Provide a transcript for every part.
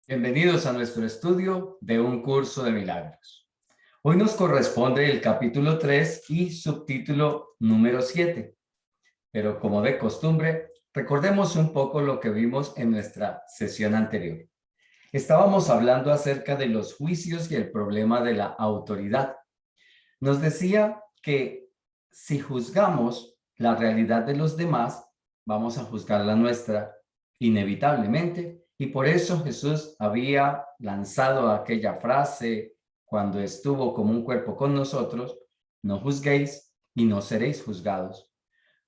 Bienvenidos a nuestro estudio de un curso de milagros. Hoy nos corresponde el capítulo 3 y subtítulo número 7. Pero como de costumbre, recordemos un poco lo que vimos en nuestra sesión anterior. Estábamos hablando acerca de los juicios y el problema de la autoridad. Nos decía que si juzgamos la realidad de los demás, vamos a juzgar la nuestra inevitablemente. Y por eso Jesús había lanzado aquella frase cuando estuvo como un cuerpo con nosotros: no juzguéis y no seréis juzgados.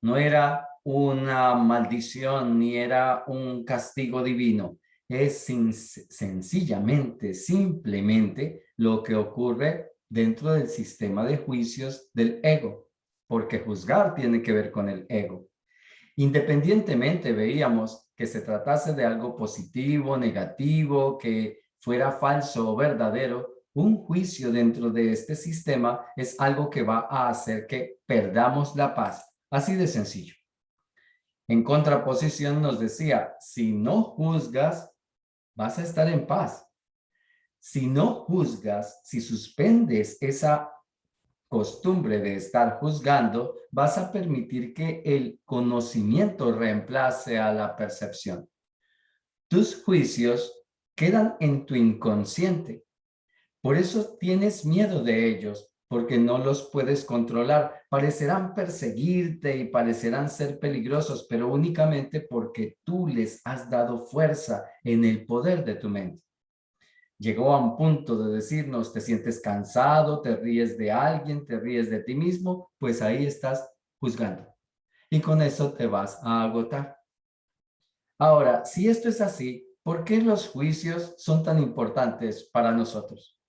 No era una maldición ni era un castigo divino. Es sencillamente, simplemente lo que ocurre dentro del sistema de juicios del ego, porque juzgar tiene que ver con el ego. Independientemente veíamos que se tratase de algo positivo, negativo, que fuera falso o verdadero, un juicio dentro de este sistema es algo que va a hacer que perdamos la paz. Así de sencillo. En contraposición nos decía, si no juzgas, vas a estar en paz. Si no juzgas, si suspendes esa costumbre de estar juzgando, vas a permitir que el conocimiento reemplace a la percepción. Tus juicios quedan en tu inconsciente. Por eso tienes miedo de ellos, porque no los puedes controlar. Parecerán perseguirte y parecerán ser peligrosos, pero únicamente porque tú les has dado fuerza en el poder de tu mente. Llegó a un punto de decirnos: te sientes cansado, te ríes de alguien, te ríes de ti mismo, pues ahí estás juzgando. Y con eso te vas a agotar. Ahora, si esto es así, ¿por qué los juicios son tan importantes para nosotros?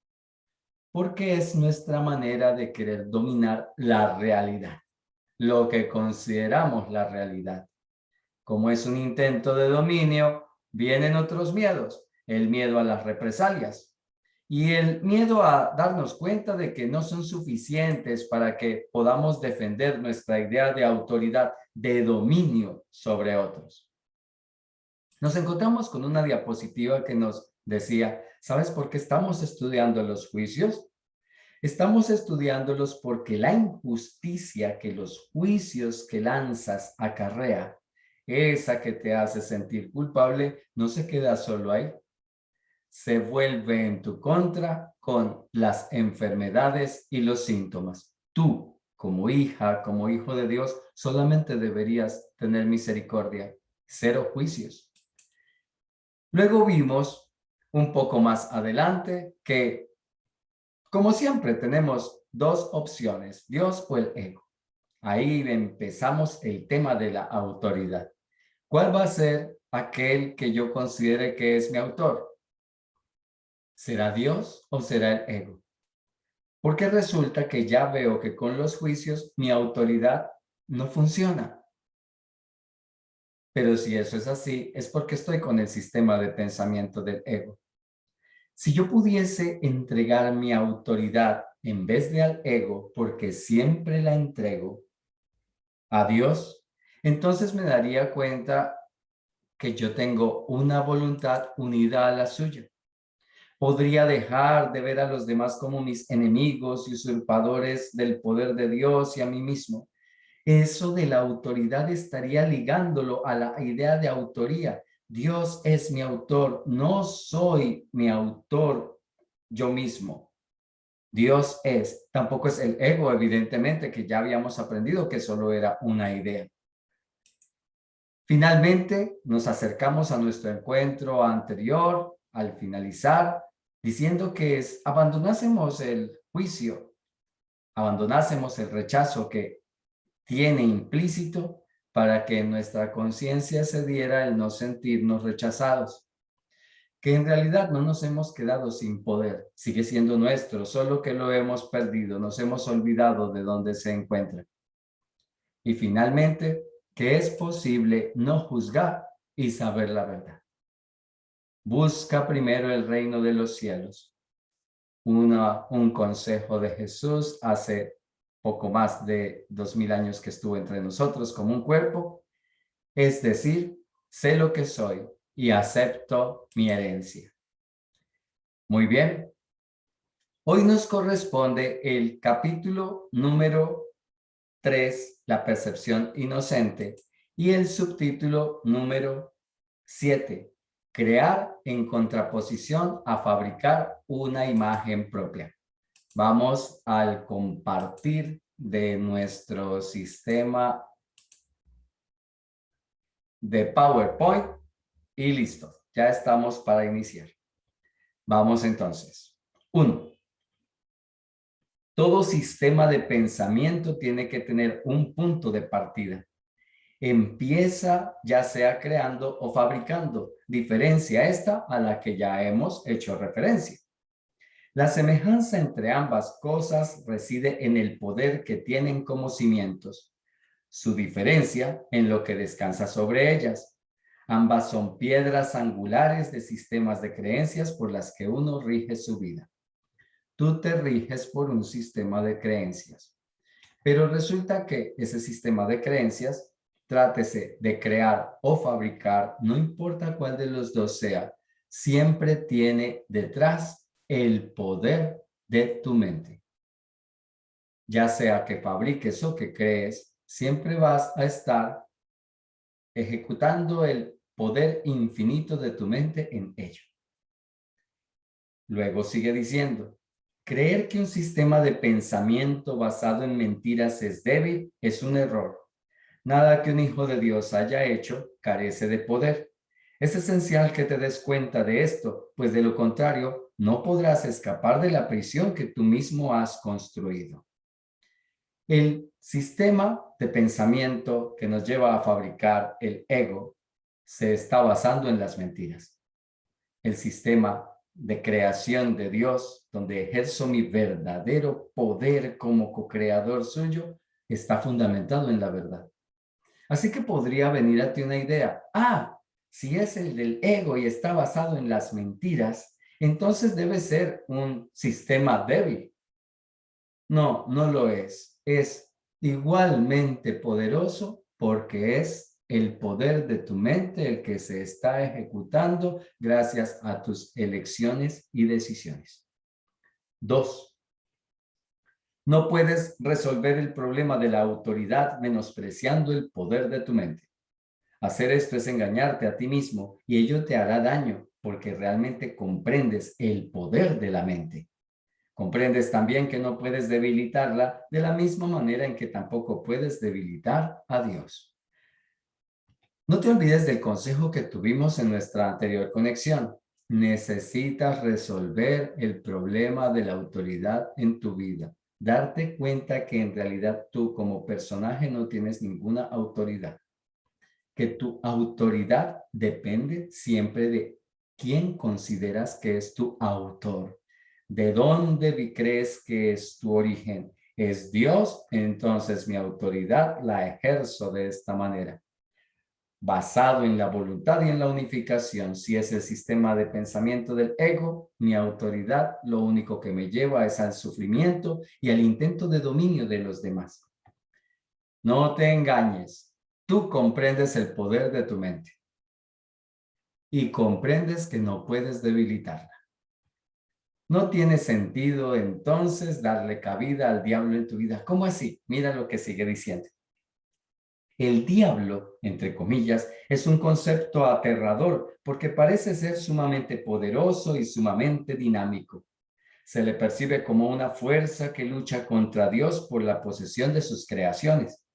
Porque es nuestra manera de querer dominar la realidad, lo que consideramos la realidad. Como es un intento de dominio, vienen otros miedos: el miedo a las represalias y el miedo a darnos cuenta de que no son suficientes para que podamos defender nuestra idea de autoridad, de dominio sobre otros. Nos encontramos con una diapositiva que nos decía: ¿sabes por qué estamos estudiando los juicios? Estamos estudiándolos porque la injusticia que los juicios que lanzas acarrea, esa que te hace sentir culpable, no se queda solo ahí. Se vuelve en tu contra con las enfermedades y los síntomas. Tú, como hija, como hijo de Dios, solamente deberías tener misericordia, cero juicios. Luego vimos un poco más adelante que, como siempre, tenemos dos opciones: Dios o el ego. Ahí empezamos el tema de la autoridad. ¿Cuál va a ser aquel que yo considere que es mi autor? ¿Será Dios o será el ego? Porque resulta que ya veo que con los juicios mi autoridad no funciona. Pero si eso es así, es porque estoy con el sistema de pensamiento del ego. Si yo pudiese entregar mi autoridad en vez de al ego, porque siempre la entrego a Dios, entonces me daría cuenta que yo tengo una voluntad unida a la suya. Podría dejar de ver a los demás como mis enemigos y usurpadores del poder de Dios y a mí mismo. Eso de la autoridad estaría ligándolo a la idea de autoría. Dios es mi autor, no soy mi autor yo mismo. Dios es, tampoco es el ego, evidentemente, que ya habíamos aprendido que solo era una idea. Finalmente, nos acercamos a nuestro encuentro anterior, al finalizar, diciendo que abandonásemos el juicio, abandonásemos el rechazo que tiene implícito, para que en nuestra conciencia se diera el no sentirnos rechazados, que en realidad no nos hemos quedado sin poder, sigue siendo nuestro, solo que lo hemos perdido, nos hemos olvidado de dónde se encuentra. Y finalmente, que es posible no juzgar y saber la verdad. Busca primero el reino de los cielos. Un consejo de Jesús hace poco más de 2000 años que estuvo entre nosotros como un cuerpo, es decir, sé lo que soy y acepto mi herencia. Muy bien. Hoy nos corresponde el capítulo número 3, la percepción inocente, y el subtítulo número 7, crear en contraposición a fabricar una imagen propia. Vamos al compartir de nuestro sistema de PowerPoint y listo, ya estamos para iniciar. Vamos entonces. 1. Todo sistema de pensamiento tiene que tener un punto de partida. Empieza ya sea creando o fabricando. Diferencia esta a la que ya hemos hecho referencia. La semejanza entre ambas cosas reside en el poder que tienen como cimientos. Su diferencia en lo que descansa sobre ellas. Ambas son piedras angulares de sistemas de creencias por las que uno rige su vida. Tú te riges por un sistema de creencias. Pero resulta que ese sistema de creencias, trátese de crear o fabricar, no importa cuál de los dos sea, siempre tiene detrás el poder de tu mente. Ya sea que fabriques o que crees, siempre vas a estar ejecutando el poder infinito de tu mente en ello. Luego sigue diciendo, creer que un sistema de pensamiento basado en mentiras es débil es un error. Nada que un hijo de Dios haya hecho carece de poder. Es esencial que te des cuenta de esto, pues de lo contrario, no podrás escapar de la prisión que tú mismo has construido. El sistema de pensamiento que nos lleva a fabricar el ego se está basando en las mentiras. El sistema de creación de Dios, donde ejerzo mi verdadero poder como co-creador suyo, está fundamentado en la verdad. Así que podría venir a ti una idea. Si es el del ego y está basado en las mentiras, entonces debe ser un sistema débil. No, no lo es. Es igualmente poderoso porque es el poder de tu mente el que se está ejecutando gracias a tus elecciones y decisiones. 2. No puedes resolver el problema de la autoridad menospreciando el poder de tu mente. Hacer esto es engañarte a ti mismo y ello te hará daño porque realmente comprendes el poder de la mente. Comprendes también que no puedes debilitarla de la misma manera en que tampoco puedes debilitar a Dios. No te olvides del consejo que tuvimos en nuestra anterior conexión. Necesitas resolver el problema de la autoridad en tu vida. Darte cuenta que en realidad tú como personaje no tienes ninguna autoridad. Que tu autoridad depende siempre de quién consideras que es tu autor. ¿De dónde crees que es tu origen? ¿Es Dios? Entonces mi autoridad la ejerzo de esta manera. Basado en la voluntad y en la unificación, si es el sistema de pensamiento del ego, mi autoridad lo único que me lleva es al sufrimiento y al intento de dominio de los demás. No te engañes, tú comprendes el poder de tu mente y comprendes que no puedes debilitarla. No tiene sentido entonces darle cabida al diablo en tu vida. ¿Cómo así? Mira lo que sigue diciendo. El diablo, entre comillas, es un concepto aterrador porque parece ser sumamente poderoso y sumamente dinámico. Se le percibe como una fuerza que lucha contra Dios por la posesión de sus creaciones.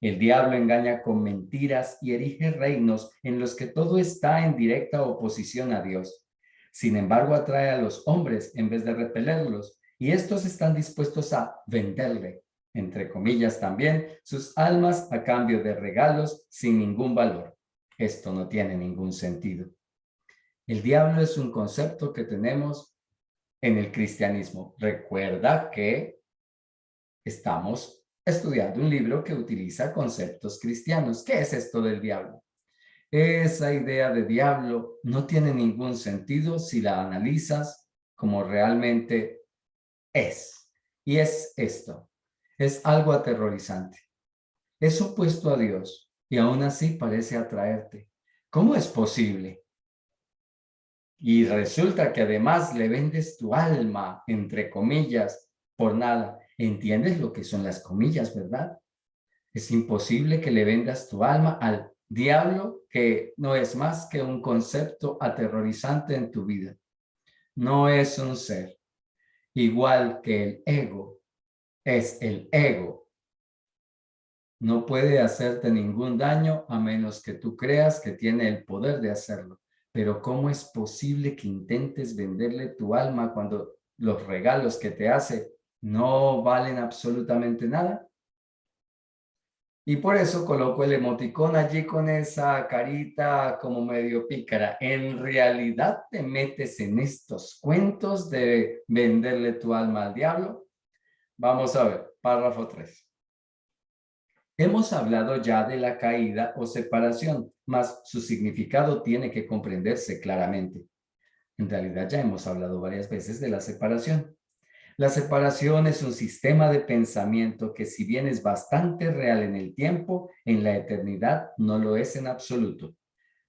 El diablo engaña con mentiras y erige reinos en los que todo está en directa oposición a Dios. Sin embargo, atrae a los hombres en vez de repelerlos, y estos están dispuestos a venderle, entre comillas también, sus almas a cambio de regalos sin ningún valor. Esto no tiene ningún sentido. El diablo es un concepto que tenemos en el cristianismo. Recuerda que estamos estudiando un libro que utiliza conceptos cristianos. ¿Qué es esto del diablo? Esa idea de diablo no tiene ningún sentido si la analizas como realmente es. Y es esto. Es algo aterrorizante. Es opuesto a Dios y aún así parece atraerte. ¿Cómo es posible? Y resulta que además le vendes tu alma, entre comillas, por nada. ¿Entiendes lo que son las comillas, verdad? Es imposible que le vendas tu alma al diablo, que no es más que un concepto aterrorizante en tu vida. No es un ser, igual que el ego, es el ego. No puede hacerte ningún daño a menos que tú creas que tiene el poder de hacerlo. Pero ¿cómo es posible que intentes venderle tu alma cuando los regalos que te hace no valen absolutamente nada? Y por eso coloco el emoticón allí con esa carita como medio pícara. ¿En realidad te metes en estos cuentos de venderle tu alma al diablo? Vamos a ver, párrafo 3. Hemos hablado ya de la caída o separación, mas su significado tiene que comprenderse claramente. En realidad ya hemos hablado varias veces de la separación. La separación es un sistema de pensamiento que, si bien es bastante real en el tiempo, en la eternidad no lo es en absoluto.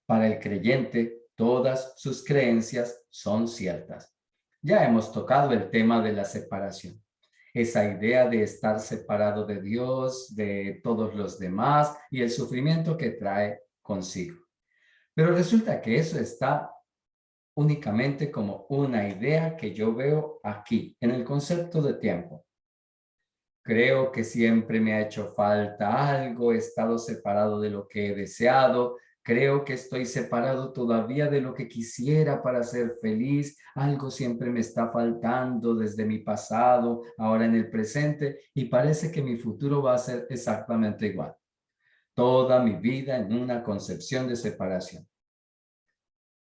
Para el creyente, todas sus creencias son ciertas. Ya hemos tocado el tema de la separación. Esa idea de estar separado de Dios, de todos los demás y el sufrimiento que trae consigo. Pero resulta que eso está únicamente como una idea que yo veo aquí, en el concepto de tiempo. Creo que siempre me ha hecho falta algo, he estado separado de lo que he deseado, creo que estoy separado todavía de lo que quisiera para ser feliz, algo siempre me está faltando desde mi pasado, ahora en el presente, y parece que mi futuro va a ser exactamente igual. Toda mi vida en una concepción de separación.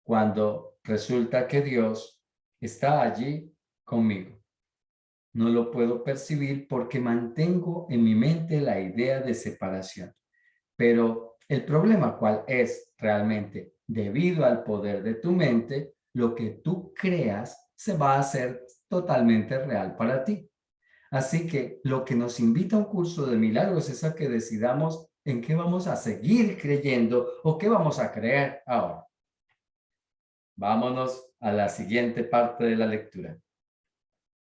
Cuando resulta que Dios está allí conmigo. No lo puedo percibir porque mantengo en mi mente la idea de separación. Pero el problema, ¿cuál es realmente? Debido al poder de tu mente, lo que tú creas se va a hacer totalmente real para ti. Así que lo que nos invita a un curso de milagros es a que decidamos en qué vamos a seguir creyendo o qué vamos a creer ahora. Vámonos a la siguiente parte de la lectura.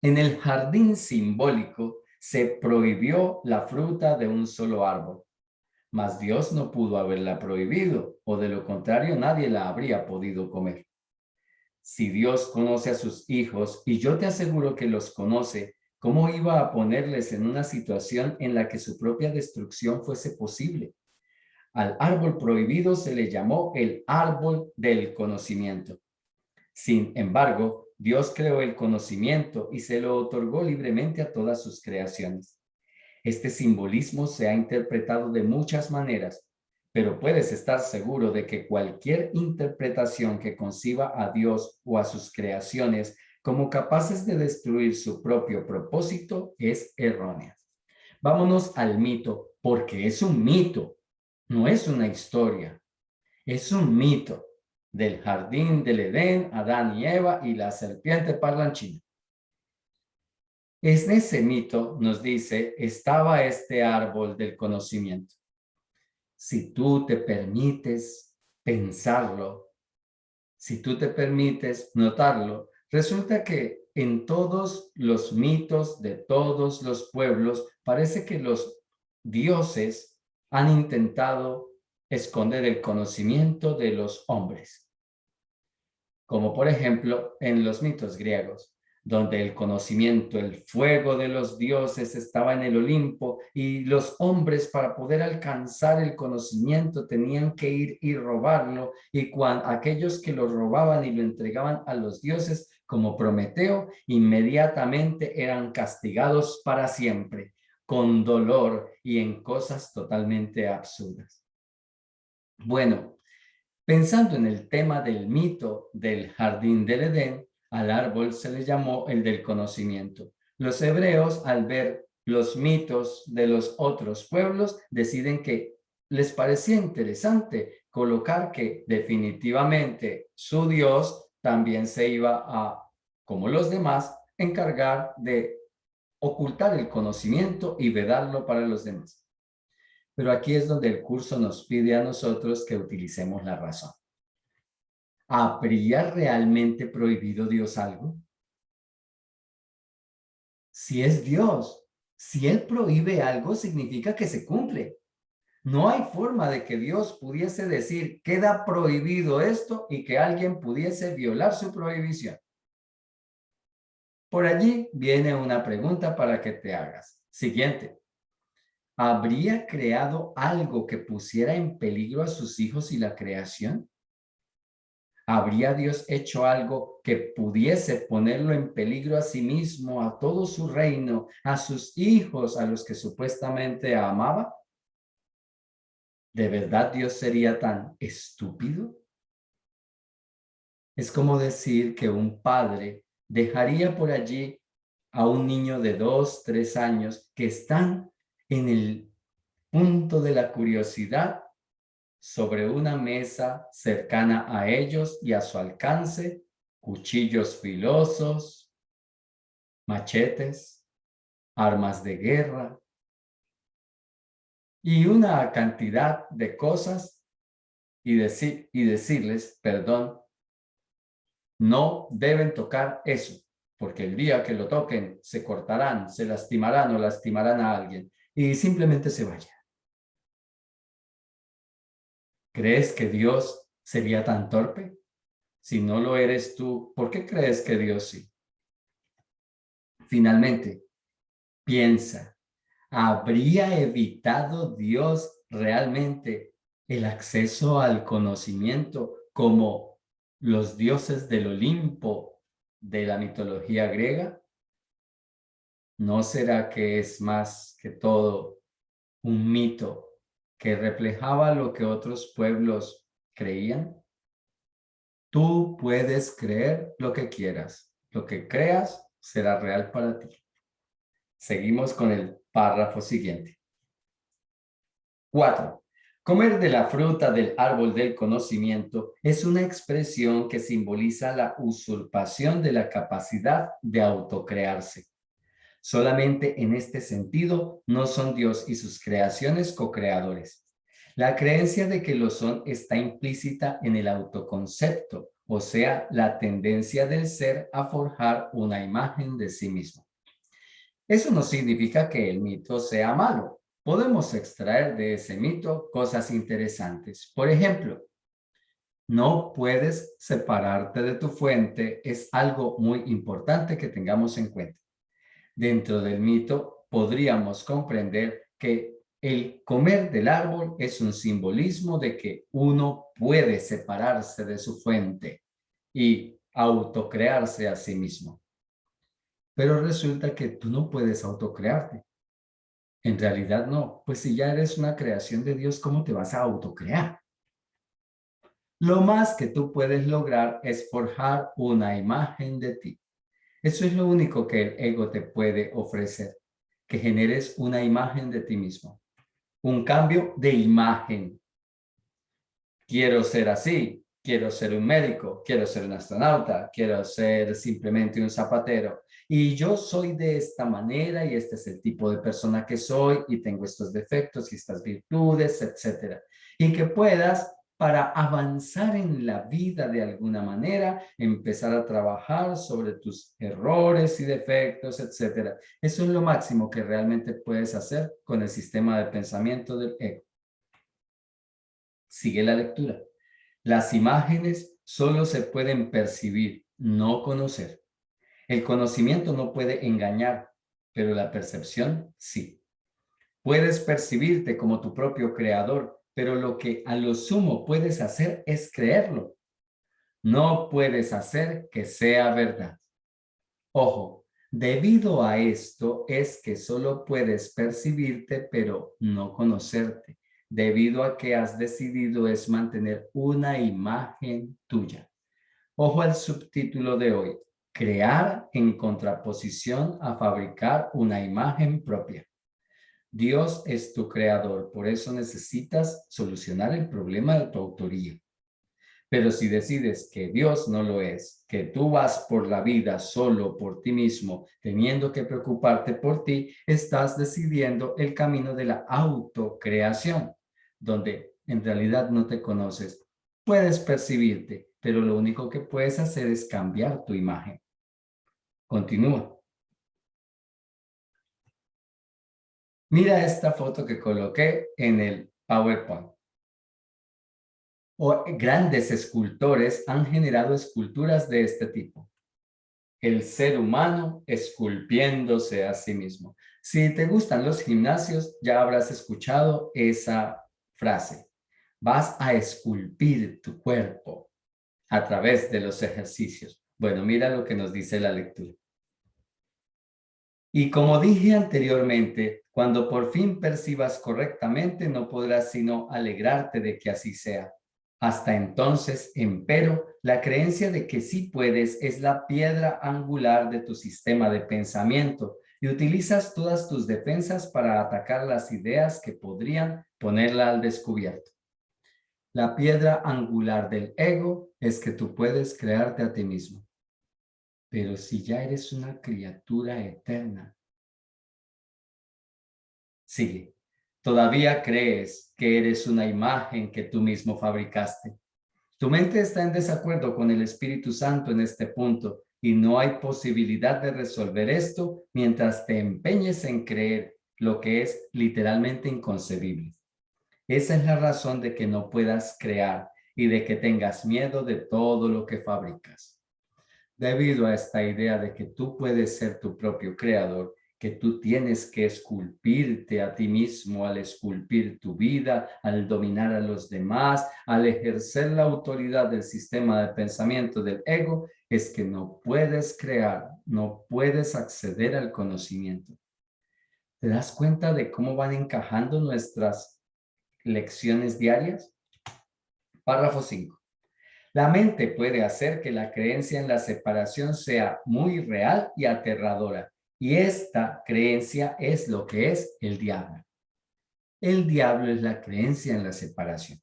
En el jardín simbólico se prohibió la fruta de un solo árbol, mas Dios no pudo haberla prohibido, o de lo contrario nadie la habría podido comer. Si Dios conoce a sus hijos, y yo te aseguro que los conoce, ¿cómo iba a ponerles en una situación en la que su propia destrucción fuese posible? Al árbol prohibido se le llamó el árbol del conocimiento. Sin embargo, Dios creó el conocimiento y se lo otorgó libremente a todas sus creaciones. Este simbolismo se ha interpretado de muchas maneras, pero puedes estar seguro de que cualquier interpretación que conciba a Dios o a sus creaciones como capaces de destruir su propio propósito es errónea. Vámonos al mito, porque es un mito, no es una historia, es un mito del jardín del Edén, Adán y Eva y la serpiente parlanchina. En ese mito nos dice, estaba este árbol del conocimiento. Si tú te permites pensarlo, si tú te permites notarlo, resulta que en todos los mitos de todos los pueblos parece que los dioses han intentado esconder el conocimiento de los hombres, como por ejemplo en los mitos griegos, donde el conocimiento, el fuego de los dioses estaba en el Olimpo y los hombres, para poder alcanzar el conocimiento, tenían que ir y robarlo, y cuando aquellos que lo robaban y lo entregaban a los dioses, como Prometeo, inmediatamente eran castigados para siempre, con dolor y en cosas totalmente absurdas. Bueno, pensando en el tema del mito del jardín del Edén, al árbol se le llamó el del conocimiento. Los hebreos, al ver los mitos de los otros pueblos, deciden que les parecía interesante colocar que definitivamente su Dios también se iba a, como los demás, encargar de ocultar el conocimiento y vedarlo para los demás. Pero aquí es donde el curso nos pide a nosotros que utilicemos la razón. ¿habría realmente prohibido Dios algo? Si es Dios, si Él prohíbe algo, significa que se cumple. No hay forma de que Dios pudiese decir, queda prohibido esto y que alguien pudiese violar su prohibición. Por allí viene una pregunta para que te hagas. Siguiente. ¿Habría creado algo que pusiera en peligro a sus hijos y la creación? ¿Habría Dios hecho algo que pudiese ponerlo en peligro a sí mismo, a todo su reino, a sus hijos, a los que supuestamente amaba? ¿De verdad Dios sería tan estúpido? Es como decir que un padre dejaría por allí a un niño de 2, 3 años que están en el punto de la curiosidad sobre una mesa cercana a ellos y a su alcance, cuchillos filosos, machetes, armas de guerra y una cantidad de cosas y decirles, perdón, no deben tocar eso, porque el día que lo toquen se cortarán, se lastimarán o lastimarán a alguien y simplemente se vaya. ¿Crees que Dios sería tan torpe? Si no lo eres tú, ¿por qué crees que Dios sí? Finalmente, piensa, ¿habría evitado Dios realmente el acceso al conocimiento como los dioses del Olimpo de la mitología griega? ¿No será que es más que todo un mito que reflejaba lo que otros pueblos creían? Tú puedes creer lo que quieras. Lo que creas será real para ti. Seguimos con el párrafo siguiente. 4. Comer de la fruta del árbol del conocimiento es una expresión que simboliza la usurpación de la capacidad de autocrearse. Solamente en este sentido no son Dios y sus creaciones co-creadores. La creencia de que lo son está implícita en el autoconcepto, o sea, la tendencia del ser a forjar una imagen de sí mismo. Eso no significa que el mito sea malo. Podemos extraer de ese mito cosas interesantes. Por ejemplo, no puedes separarte de tu fuente. Es algo muy importante que tengamos en cuenta. Dentro del mito podríamos comprender que el comer del árbol es un simbolismo de que uno puede separarse de su fuente y autocrearse a sí mismo. Pero resulta que tú no puedes autocrearte. En realidad no, pues si ya eres una creación de Dios, ¿cómo te vas a autocrear? Lo más que tú puedes lograr es forjar una imagen de ti. Eso es lo único que el ego te puede ofrecer, que generes una imagen de ti mismo. Un cambio de imagen. Quiero ser así, quiero ser un médico, quiero ser un astronauta, quiero ser simplemente un zapatero. Y yo soy de esta manera y este es el tipo de persona que soy y tengo estos defectos y estas virtudes, etcétera. Y que puedas, para avanzar en la vida de alguna manera, empezar a trabajar sobre tus errores y defectos, etcétera. Eso es lo máximo que realmente puedes hacer con el sistema de pensamiento del ego. Sigue la lectura. Las imágenes solo se pueden percibir, no conocer. El conocimiento no puede engañar, pero la percepción sí. Puedes percibirte como tu propio creador, pero lo que a lo sumo puedes hacer es creerlo. No puedes hacer que sea verdad. Ojo, debido a esto es que solo puedes percibirte, pero no conocerte, debido a que has decidido es mantener una imagen tuya. Ojo al subtítulo de hoy, crear en contraposición a fabricar una imagen propia. Dios es tu creador, por eso necesitas solucionar el problema de tu autoría. Pero si decides que Dios no lo es, que tú vas por la vida solo por ti mismo, teniendo que preocuparte por ti, estás decidiendo el camino de la autocreación, donde en realidad no te conoces. Puedes percibirte, pero lo único que puedes hacer es cambiar tu imagen. Continúa. Mira esta foto que coloqué en el PowerPoint. Grandes escultores han generado esculturas de este tipo. El ser humano esculpiéndose a sí mismo. Si te gustan los gimnasios, ya habrás escuchado esa frase. Vas a esculpir tu cuerpo a través de los ejercicios. Bueno, mira lo que nos dice la lectura. Y como dije anteriormente, cuando por fin percibas correctamente, no podrás sino alegrarte de que así sea. Hasta entonces, empero, la creencia de que sí puedes es la piedra angular de tu sistema de pensamiento y utilizas todas tus defensas para atacar las ideas que podrían ponerla al descubierto. La piedra angular del ego es que tú puedes crearte a ti mismo. Pero si ya eres una criatura eterna, sigue. Todavía crees que eres una imagen que tú mismo fabricaste. Tu mente está en desacuerdo con el Espíritu Santo en este punto y no hay posibilidad de resolver esto mientras te empeñes en creer lo que es literalmente inconcebible. Esa es la razón de que no puedas crear y de que tengas miedo de todo lo que fabricas. Debido a esta idea de que tú puedes ser tu propio creador, que tú tienes que esculpirte a ti mismo al esculpir tu vida, al dominar a los demás, al ejercer la autoridad del sistema de pensamiento del ego, es que no puedes crear, no puedes acceder al conocimiento. ¿Te das cuenta de cómo van encajando nuestras lecciones diarias? Párrafo 5. La mente puede hacer que la creencia en la separación sea muy real y aterradora, y esta creencia es lo que es el diablo. El diablo es la creencia en la separación.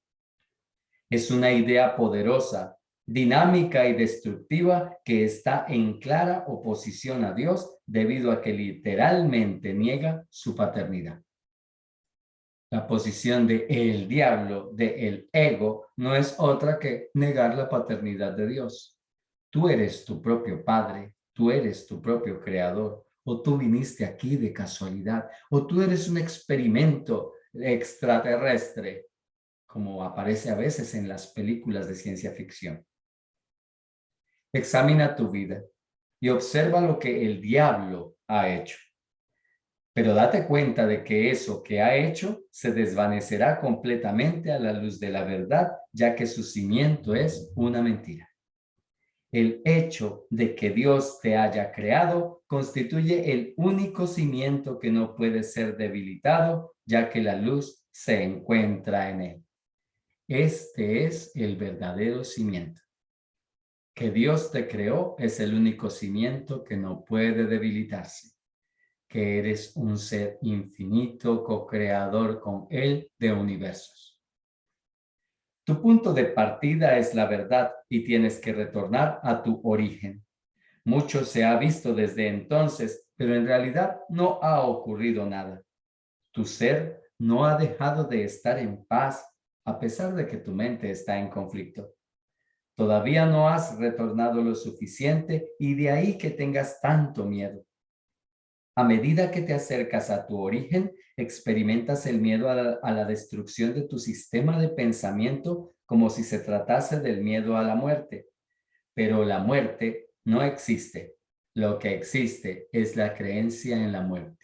Es una idea poderosa, dinámica y destructiva que está en clara oposición a Dios debido a que literalmente niega su paternidad. La posición de el diablo, de el ego, no es otra que negar la paternidad de Dios. Tú eres tu propio padre, tú eres tu propio creador, o tú viniste aquí de casualidad, o tú eres un experimento extraterrestre, como aparece a veces en las películas de ciencia ficción. Examina tu vida y observa lo que el diablo ha hecho. Pero date cuenta de que eso que ha hecho se desvanecerá completamente a la luz de la verdad, ya que su cimiento es una mentira. El hecho de que Dios te haya creado constituye el único cimiento que no puede ser debilitado, ya que la luz se encuentra en él. Este es el verdadero cimiento. Que Dios te creó es el único cimiento que no puede debilitarse. Que eres un ser infinito, co-creador con Él de universos. Tu punto de partida es la verdad y tienes que retornar a tu origen. Mucho se ha visto desde entonces, pero en realidad no ha ocurrido nada. Tu ser no ha dejado de estar en paz a pesar de que tu mente está en conflicto. Todavía no has retornado lo suficiente y de ahí que tengas tanto miedo. A medida que te acercas a tu origen, experimentas el miedo a la destrucción de tu sistema de pensamiento como si se tratase del miedo a la muerte. Pero la muerte no existe. Lo que existe es la creencia en la muerte.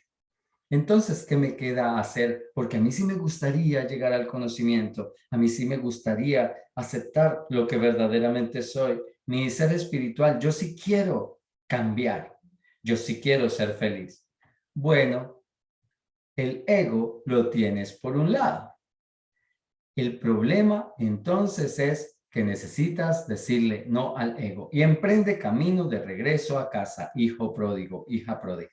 Entonces, ¿qué me queda hacer? Porque a mí sí me gustaría llegar al conocimiento. A mí sí me gustaría aceptar lo que verdaderamente soy. Mi ser espiritual, yo sí quiero cambiar. Yo sí quiero ser feliz. Bueno, el ego lo tienes por un lado. El problema entonces es que necesitas decirle no al ego y emprende camino de regreso a casa, hijo pródigo, hija pródiga.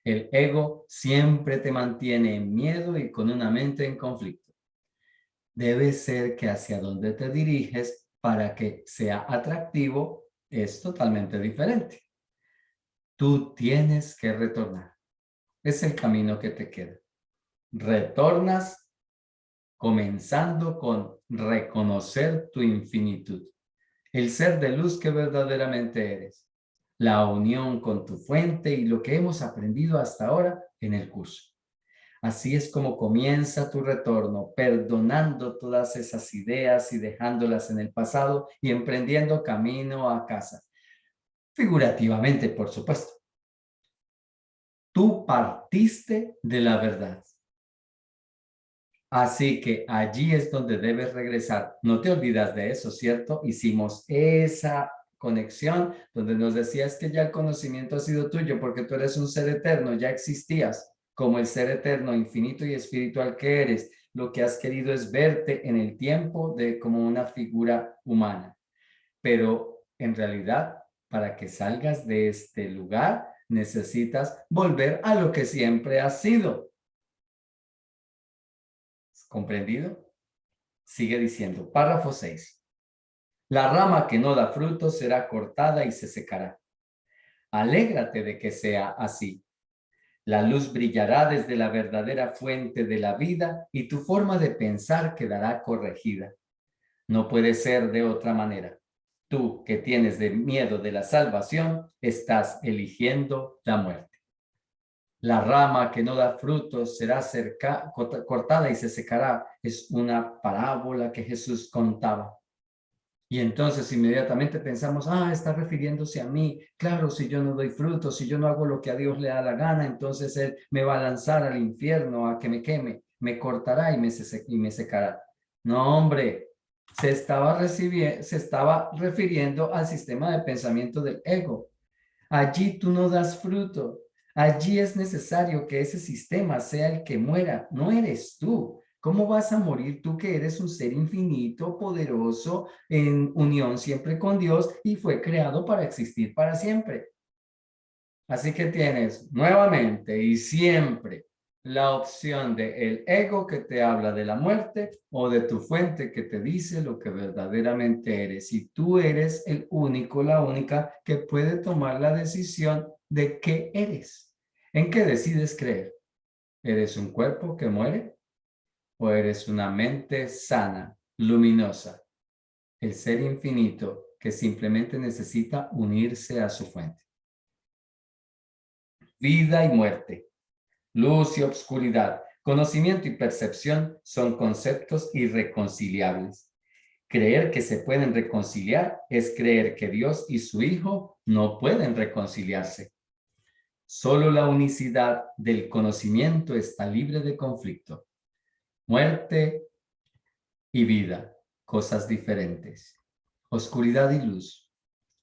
El ego siempre te mantiene en miedo y con una mente en conflicto. Debe ser que hacia donde te diriges para que sea atractivo es totalmente diferente. Tú tienes que retornar. Es el camino que te queda. Retornas comenzando con reconocer tu infinitud. el ser de luz que verdaderamente eres, la unión con tu fuente y lo que hemos aprendido hasta ahora en el curso. Así es como comienza tu retorno, perdonando todas esas ideas y dejándolas en el pasado y emprendiendo camino a casa. Figurativamente, por supuesto. Tú partiste de la verdad. Así que allí es donde debes regresar. No te olvidas de eso, ¿cierto? Hicimos esa conexión donde nos decías que ya el conocimiento ha sido tuyo porque tú eres un ser eterno, ya existías como el ser eterno, infinito y espiritual que eres. Lo que has querido es verte en el tiempo como una figura humana. Pero en realidad, para que salgas de este lugar, necesitas volver a lo que siempre has sido. ¿Comprendido? Sigue diciendo, párrafo 6. La rama que no da fruto será cortada y se secará. Alégrate de que sea así. La luz brillará desde la verdadera fuente de la vida y tu forma de pensar quedará corregida. No puede ser de otra manera. Tú, que tienes miedo de la salvación, estás eligiendo la muerte. La rama que no da frutos será cortada y se secará. Es una parábola que Jesús contaba. Y entonces inmediatamente pensamos, está refiriéndose a mí. Claro, si yo no doy frutos, si yo no hago lo que a Dios le da la gana, entonces Él me va a lanzar al infierno, a que me queme, me cortará y me secará. No, hombre, se estaba refiriendo al sistema de pensamiento del ego. Allí tú no das fruto. Allí es necesario que ese sistema sea el que muera. No eres tú. ¿Cómo vas a morir tú que eres un ser infinito, poderoso, en unión siempre con Dios y fue creado para existir para siempre? Así que tienes nuevamente y siempre la opción de el ego que te habla de la muerte o de tu fuente que te dice lo que verdaderamente eres. Y tú eres el único, la única que puede tomar la decisión de qué eres. ¿En qué decides creer? ¿Eres un cuerpo que muere o eres una mente sana, luminosa, el ser infinito que simplemente necesita unirse a su fuente? Vida y muerte. Luz y obscuridad, conocimiento y percepción son conceptos irreconciliables. Creer que se pueden reconciliar es creer que Dios y su Hijo no pueden reconciliarse. Solo la unicidad del conocimiento está libre de conflicto. Muerte y vida, cosas diferentes. Oscuridad y luz,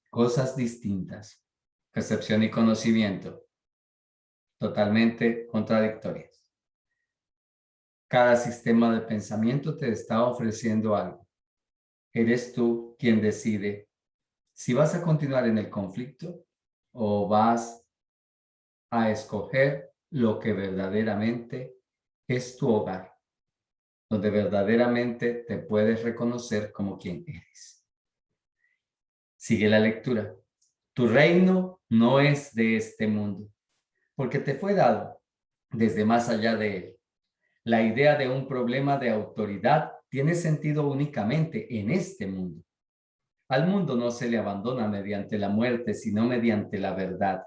cosas distintas. Percepción y conocimiento, totalmente contradictorias. Cada sistema de pensamiento te está ofreciendo algo. Eres tú quien decide si vas a continuar en el conflicto o vas a escoger lo que verdaderamente es tu hogar, donde verdaderamente te puedes reconocer como quien eres. Sigue la lectura. Tu reino no es de este mundo, porque te fue dado desde más allá de él. La idea de un problema de autoridad tiene sentido únicamente en este mundo. Al mundo no se le abandona mediante la muerte, sino mediante la verdad.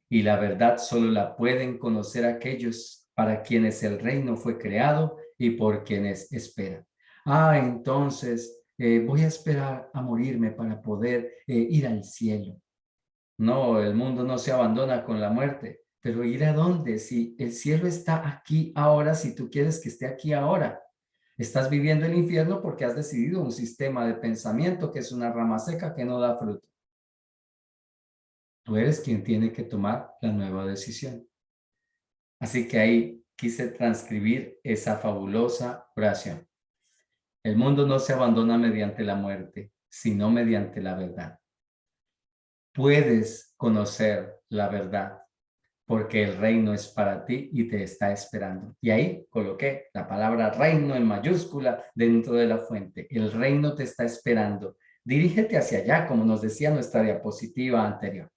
Y la verdad solo la pueden conocer aquellos para quienes el reino fue creado y por quienes esperan. Entonces voy a esperar a morirme para poder ir al cielo. No, el mundo no se abandona con la muerte. Pero ¿ir a dónde? Si el cielo está aquí ahora, si tú quieres que esté aquí ahora. Estás viviendo el infierno porque has decidido un sistema de pensamiento que es una rama seca que no da fruto. Tú eres quien tiene que tomar la nueva decisión. Así que ahí quise transcribir esa fabulosa oración. El mundo no se abandona mediante la muerte, sino mediante la verdad. Puedes conocer la verdad porque el reino es para ti y te está esperando. Y ahí coloqué la palabra reino en mayúscula dentro de la fuente. El reino te está esperando. Dirígete hacia allá, como nos decía nuestra diapositiva anterior.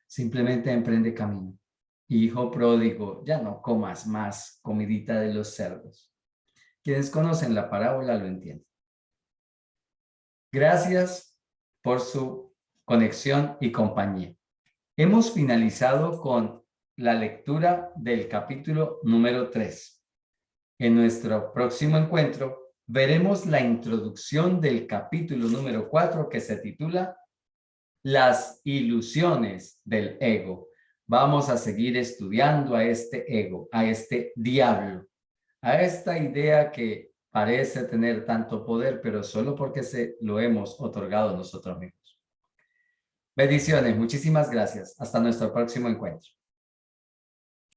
Simplemente emprende camino. Hijo pródigo, ya no comas más comidita de los cerdos. Quienes conocen la parábola lo entienden. Gracias por su conexión y compañía. Hemos finalizado con la lectura del capítulo número 3. En nuestro próximo encuentro veremos la introducción del capítulo número 4 que se titula Las ilusiones del ego. Vamos a seguir estudiando a este ego, a este diablo, a esta idea que parece tener tanto poder, pero solo porque se lo hemos otorgado nosotros mismos. Bendiciones, muchísimas gracias. Hasta nuestro próximo encuentro.